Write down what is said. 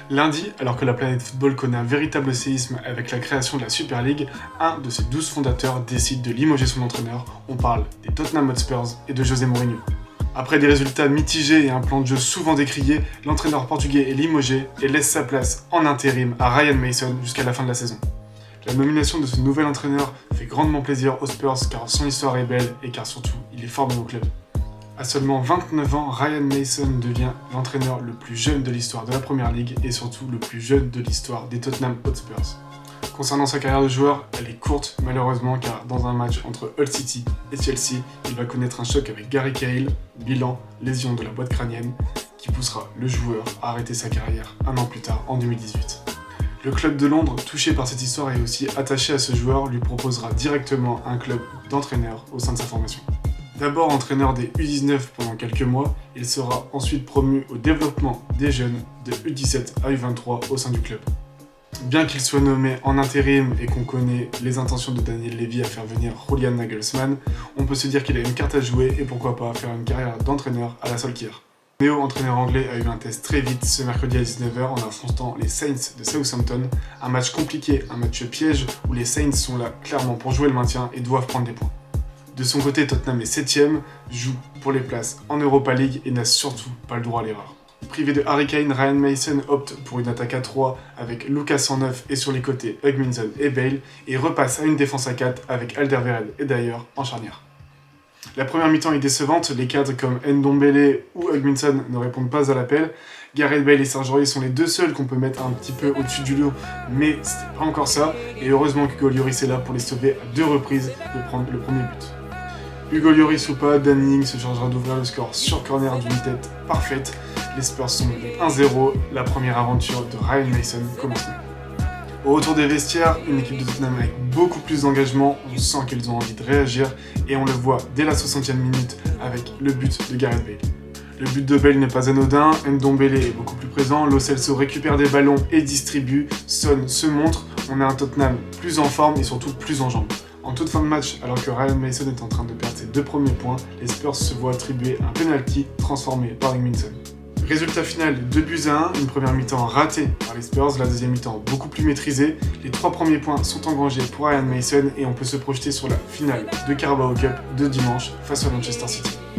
Lundi, alors que la planète football connaît un véritable séisme avec la création de la Super League, un de ses 12 fondateurs décide de limoger son entraîneur. On parle des Tottenham Hotspur et de José Mourinho. Après des résultats mitigés et un plan de jeu souvent décrié, l'entraîneur portugais est limogé et laisse sa place en intérim à Ryan Mason jusqu'à la fin de la saison. La nomination de ce nouvel entraîneur fait grandement plaisir aux Spurs car son histoire est belle et car surtout il est formé au club. À seulement 29 ans, Ryan Mason devient l'entraîneur le plus jeune de l'histoire de la Premier League et surtout le plus jeune de l'histoire des Tottenham Hotspur. Concernant sa carrière de joueur, elle est courte malheureusement car dans un match entre Hull City et Chelsea, il va connaître un choc avec Gary Cahill, bilan, lésion de la boîte crânienne, qui poussera le joueur à arrêter sa carrière un an plus tard en 2018. Le club de Londres, touché par cette histoire et aussi attaché à ce joueur, lui proposera directement un club d'entraîneur au sein de sa formation. D'abord entraîneur des U19 pendant quelques mois, il sera ensuite promu au développement des jeunes de U17 à U23 au sein du club. Bien qu'il soit nommé en intérim et qu'on connaît les intentions de Daniel Levy à faire venir Julian Nagelsmann, on peut se dire qu'il a une carte à jouer et pourquoi pas faire une carrière d'entraîneur à la Solskjaer. Néo, entraîneur anglais, a eu un test très vite ce mercredi à 19h en affrontant les Saints de Southampton. Un match compliqué, un match piège où les Saints sont là clairement pour jouer le maintien et doivent prendre des points. De son côté, Tottenham est 7ème, joue pour les places en Europa League et n'a surtout pas le droit à l'erreur. Privé de Harry Kane, Ryan Mason opte pour une attaque à 3 avec Lucas en 9 et sur les côtés Hugminson et Bale et repasse à une défense à 4 avec Alderweireld et Dyer en charnière. La première mi-temps est décevante, les cadres comme Ndombele ou Hugminson ne répondent pas à l'appel. Gareth Bale et Serge Aurier sont les deux seuls qu'on peut mettre un petit peu au-dessus du lot, mais c'était pas encore ça, et heureusement qu'Hugo Lloris est là pour les sauver à 2 reprises de prendre le premier but. Hugo Lloris ou pas, Danny Ings se chargera d'ouvrir le score sur corner d'une tête parfaite. Les Spurs sont menés 1-0, la première aventure de Ryan Mason commence. Au retour des vestiaires, une équipe de Tottenham avec beaucoup plus d'engagement, on sent qu'ils ont envie de réagir et on le voit dès la 60e minute avec le but de Gareth Bale. Le but de Bale n'est pas anodin, Ndombele est beaucoup plus présent, Lo Celso récupère des ballons et distribue, Son se montre, on a un Tottenham plus en forme et surtout plus en jambes. En toute fin de match, alors que Ryan Mason est en train de perdre ses 2 premiers points, les Spurs se voient attribuer un penalty transformé par Hugminson. Résultat final, 2-1, une première mi-temps ratée par les Spurs, la deuxième mi-temps beaucoup plus maîtrisée. Les 3 premiers points sont engrangés pour Ryan Mason et on peut se projeter sur la finale de Carabao Cup de dimanche face à Manchester City.